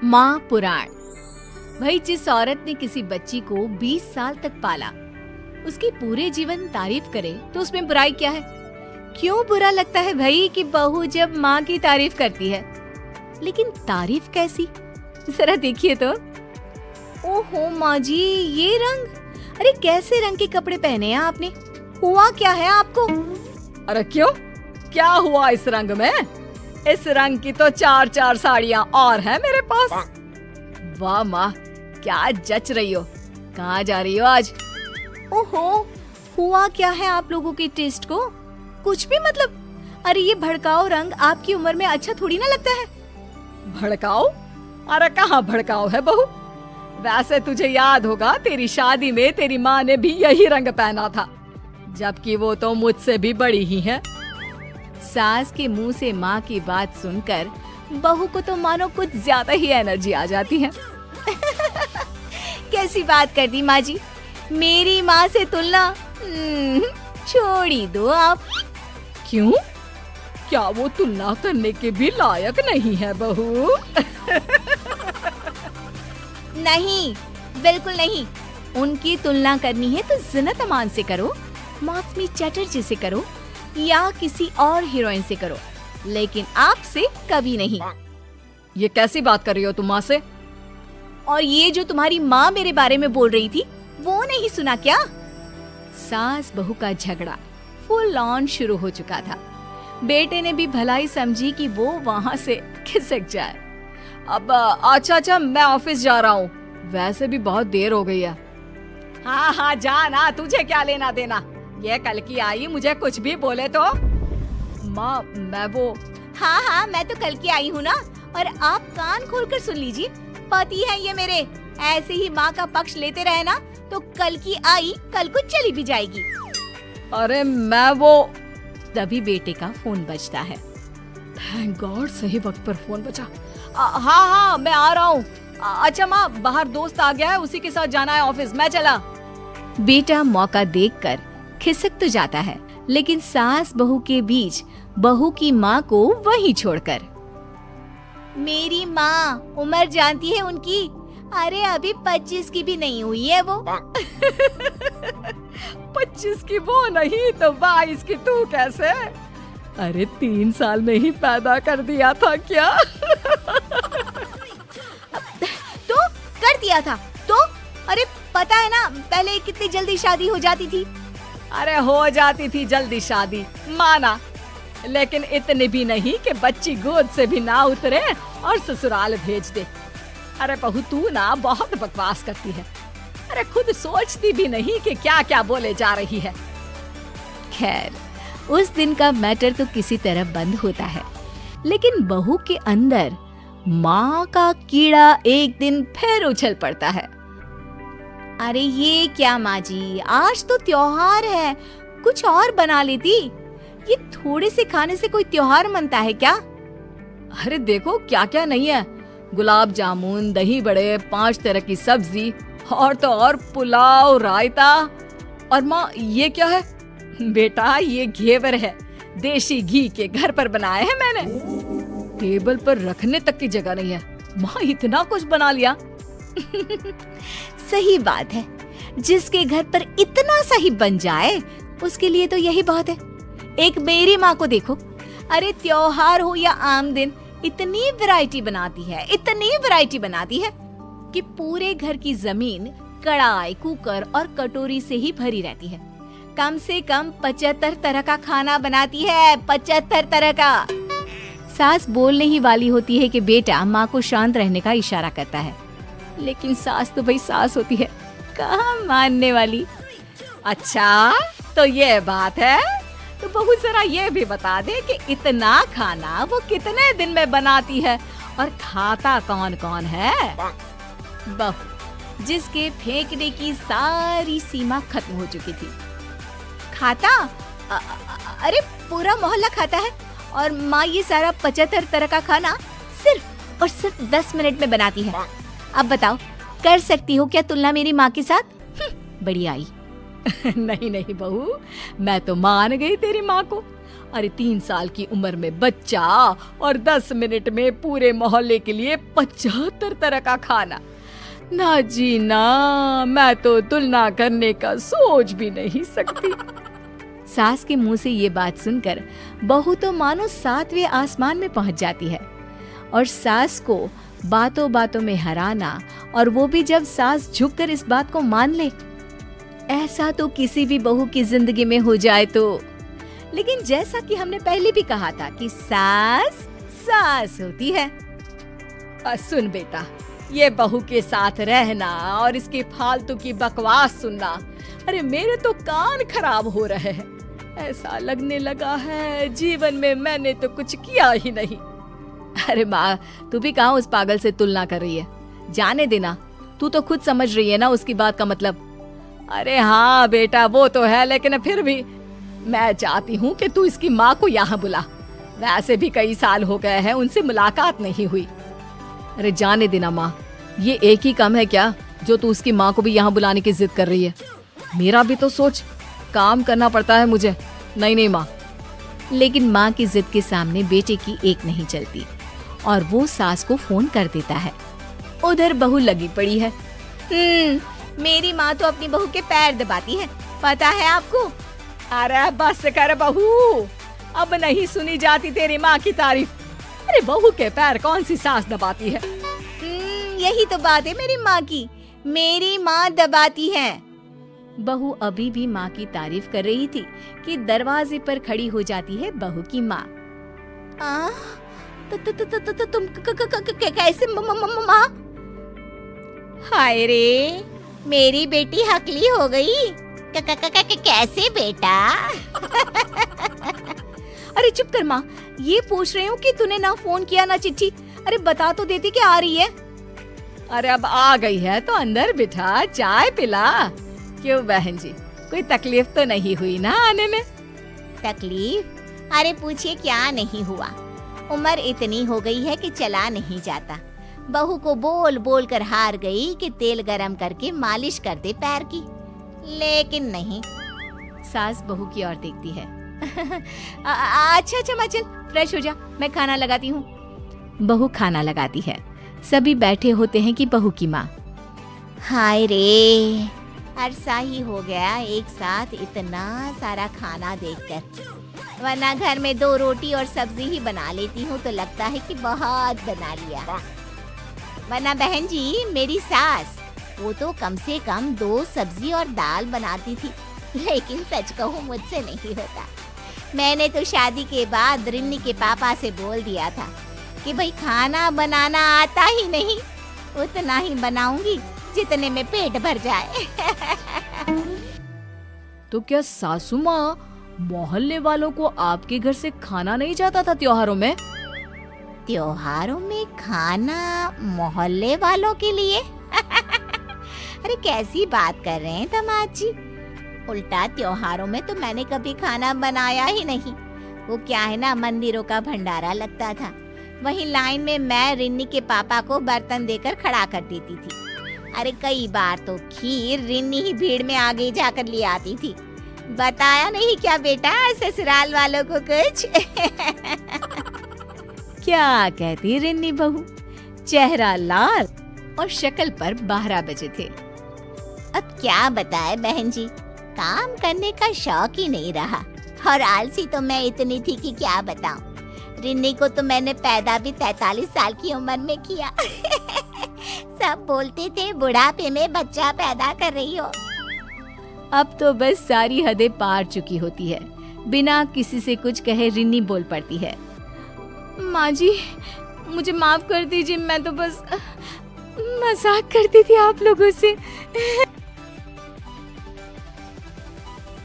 माँ पुराण। भाई, जिस औरत ने किसी बच्ची को 20 साल तक पाला, उसकी पूरे जीवन तारीफ करे तो उसमें बुराई क्या है? क्यों बुरा लगता है भाई कि बहू जब माँ की तारीफ करती है? लेकिन तारीफ कैसी, जरा देखिए तो। ओहो माँ जी, ये रंग! अरे कैसे रंग के कपड़े पहने हैं आपने? हुआ क्या है आपको? अरे क्यों, क्या हुआ इस रंग में? इस रंग की तो 4-4 साड़ियाँ और हैं मेरे पास। वाह माँ, क्या जच रही हो। कहाँ जा रही हो आज? ओहो, हुआ क्या है आप लोगों के टेस्ट को? कुछ भी मतलब। अरे ये भड़काऊ रंग आपकी उम्र में अच्छा थोड़ी ना लगता है। भड़काऊ? अरे कहाँ भड़काऊ है बहू। वैसे तुझे याद होगा, तेरी शादी में तेरी माँ ने भी यही रंग पहना था, जबकि वो तो मुझसे भी बड़ी ही है। सास के मुंह से माँ की बात सुनकर बहू को तो मानो कुछ ज्यादा ही एनर्जी आ जाती है। कैसी बात कर दी माँ जी, मेरी माँ से तुलना छोड़ ही दो आप। क्यों? क्या वो तुलना करने के भी लायक नहीं है बहू? नहीं, बिल्कुल नहीं। उनकी तुलना करनी है तो ज़ीनत अमान से करो, मौसमी चटर्जी से करो, या किसी और हीरोइन से करो, लेकिन आपसे कभी नहीं। ये कैसी बात कर रही हो तुम माँ से? और ये जो तुम्हारी माँ मेरे बारे में बोल रही थी, वो नहीं सुना क्या? सास बहू का झगड़ा फुल ऑन शुरू हो चुका था। बेटे ने भी भलाई समझी कि वो वहाँ से खिसक जाए। अब अच्छा, मैं ऑफिस जा रहा हूँ, वैसे भी बहुत देर हो गई है। हाँ, जा ना, तुझे क्या लेना देना। ये कल की आई, मुझे कुछ भी बोले तो। माँ, मैं वो। हाँ, मैं तो कल की आई हूँ ना, और आप कान खोलकर सुन लीजिए। पति है ये मेरे, ऐसे ही माँ का पक्ष लेते रहे ना तो कल की आई कल को चली भी जाएगी। अरे मैं वो। तभी बेटे का फोन बजता है। थैंक गॉड, सही वक्त पर फोन बजा। हाँ, मैं आ रहा हूँ। अच्छा माँ, बाहर दोस्त आ गया है, उसी के साथ जाना है ऑफिस, मैं चला। बेटा मौका देखकर खिसक तो जाता है, लेकिन सास बहू के बीच बहू की माँ को वहीं छोड़कर। मेरी माँ, उम्र जानती है उनकी? अरे अभी 25 की भी नहीं हुई है वो। 25 की वो नहीं तो 22 की तू कैसे? अरे 3 साल में ही पैदा कर दिया था क्या? तो कर दिया था तो? अरे पता है ना, पहले कितनी जल्दी शादी हो जाती थी। अरे हो जाती थी जल्दी शादी, माना, लेकिन इतनी भी नहीं कि बच्ची गोद से भी ना उतरे और ससुराल भेज दे। अरे बहू, तू ना बहुत बकवास करती है। अरे खुद सोचती भी नहीं कि क्या क्या बोले जा रही है। खैर, उस दिन का मैटर तो किसी तरह बंद होता है, लेकिन बहू के अंदर माँ का कीड़ा एक दिन फिर उछल पड़ता है। अरे ये क्या माँ जी, आज तो त्योहार है, कुछ और बना लेती। ये थोड़े से खाने से कोई त्योहार मनता है क्या? अरे देखो क्या क्या नहीं है, गुलाब जामुन, दही बड़े, 5 तरह की सब्जी, और तो और पुलाव, रायता। और माँ, ये क्या है? बेटा, ये घेवर है, देसी घी के, घर पर बनाए हैं मैंने। टेबल पर रखने तक की जगह नहीं है। माँ, इतना कुछ बना लिया। सही बात है, जिसके घर पर इतना सही बन जाए उसके लिए तो यही बहुत है। एक मेरी माँ को देखो, अरे त्योहार हो या आम दिन, इतनी वैरायटी बनाती है कि पूरे घर की जमीन कढ़ाई, कुकर और कटोरी से ही भरी रहती है। कम से कम 75 तरह का खाना बनाती है, 75 तरह का। सास बोलने ही वाली होती है कि बेटा माँ को शांत रहने का इशारा करता है, लेकिन सास तो भाई सास होती है, कहाँ मानने वाली। अच्छा, तो ये बात है। तो बहू जरा ये भी बता दे कि इतना खाना वो कितने दिन में बनाती है, और खाता कौन कौन है? बहू, जिसके फेंकने की सारी सीमा खत्म हो चुकी थी। खाता? अरे पूरा मोहल्ला खाता है, और माँ ये सारा 75 तरह का खाना सिर्फ और सिर्फ 10 मिनट में बनाती है। अब बताओ, कर सकती हो क्या तुलना मेरी माँ के साथ? बड़ी आई। नहीं बहू, मैं तो मान गई तेरी माँ को, अरे 3 साल की उम्र में बच्चा और 10 मिनट में पूरे मोहल्ले के लिए 75 तरह का खाना। ना जी ना, मैं तो तुलना करने का सोच भी नहीं सकती। सास के मुंह से ये बात सुनकर बहू तो मानो 7वें आसमान में पहुंच जाती है। और सास को बातों बातों में हराना, और वो भी जब सास झुककर इस बात को मान ले, ऐसा तो किसी भी बहू की जिंदगी में हो जाए तो। लेकिन जैसा कि हमने पहले भी कहा था कि सास सास होती है। सुन बेटा, ये बहू के साथ रहना और इसकी फालतू की बकवास सुनना, अरे मेरे तो कान खराब हो रहे हैं। ऐसा लगने लगा है जीवन में मैंने तो कुछ किया ही नहीं। अरे माँ, तू भी कहाँ उस पागल से तुलना कर रही है? जाने देना, तू तो खुद समझ रही है ना उसकी बात का मतलब। अरे हाँ बेटा, वो तो है, लेकिन फिर भी मैं चाहती हूँ कि तू इसकी माँ को यहाँ बुला। वैसे भी कई साल हो गए हैं उनसे मुलाकात नहीं हुई। अरे जाने देना माँ, ये एक ही काम है क्या जो तू उसकी माँ को भी यहाँ बुलाने की जिद कर रही है? मेरा भी तो सोच, काम करना पड़ता है मुझे। नहीं माँ। लेकिन माँ की जिद के सामने बेटे की एक नहीं चलती और वो सास को फोन कर देता है। उधर बहू लगी पड़ी है। मेरी माँ तो अपनी बहू के पैर दबाती है, पता है आपको? अरे बस कर बहू, अब नहीं सुनी जाती तेरी माँ की तारीफ। अरे बहू के पैर कौन सी सास दबाती है? यही तो बात है मेरी माँ की, मेरी माँ दबाती है। बहू अभी भी माँ की तारीफ कर रही थी कि दरवाजे पर खड़ी हो जाती है बहू की माँ। तुम कैसे माँ? हाय रे, मेरी बेटी हकली हो गई। कैसे बेटा? अरे चुप कर माँ, ये पूछ रही हूँ कि तूने ना फोन किया ना चिट्ठी। अरे बता तो देती कि आ रही है। अरे अब आ गई है तो अंदर बिठा, चाय पिला। क्यों बहन जी, कोई तकलीफ तो नहीं हुई ना आने में? तकलीफ? अरे पूछिए क्या नहीं हुआ। उम्र इतनी हो गई है कि चला नहीं जाता। बहू को बोल बोल कर हार गई कि तेल गरम करके मालिश कर दे पैर की, लेकिन नहीं। सास बहू की ओर देखती है। अच्छा माँ, चल फ्रेश हो जा, मैं खाना लगाती हूँ। बहू खाना लगाती है। सभी बैठे होते हैं कि बहू की माँ। हाय रे, अरसा ही हो गया एक साथ इतना सारा खाना देखकर, वरना घर में 2 रोटी और सब्जी ही बना लेती हूँ तो लगता है कि बहुत बना लिया। वरना बहन जी, मेरी सास वो तो कम से कम 2 सब्जी और दाल बनाती थी, लेकिन सच कहूँ मुझसे नहीं होता। मैंने तो शादी के बाद रिन्नी के पापा से बोल दिया था कि भाई खाना बनाना आता ही नहीं, उतना ही बनाऊंगी जितने में पेट भर जाए। तो क्या सासू माँ, मोहल्ले वालों को आपके घर से खाना नहीं जाता था त्योहारों में? त्योहारों में खाना मोहल्ले वालों के लिए? अरे कैसी बात कर रहे हैं दामाद जी? उल्टा त्योहारों में तो मैंने कभी खाना बनाया ही नहीं। वो क्या है ना, मंदिरों का भंडारा लगता था, वहीं लाइन में मैं रिन्नी के पापा को बर्तन देकर खड़ा कर देती थी। अरे कई बार तो खीर रिन्नी ही भीड़ में आगे जाकर ले आती थी। बताया नहीं क्या बेटा ससुराल वालों को कुछ? क्या कहती रिन्नी बहू? चेहरा लाल और शक्ल पर 12 बजे थे। अब क्या बताए बहन जी, काम करने का शौक ही नहीं रहा, और आलसी तो मैं इतनी थी कि क्या बताऊं। रिन्नी को तो मैंने पैदा भी 43 साल की उम्र में किया। सब बोलते थे बुढ़ापे में बच्चा पैदा कर रही हो। अब तो बस सारी हदें पार चुकी होती है। बिना किसी से कुछ कहे रिन्नी बोल पड़ती है। माँ जी, मुझे माफ कर दीजिए, मैं तो बस मजाक करती थी आप लोगों से।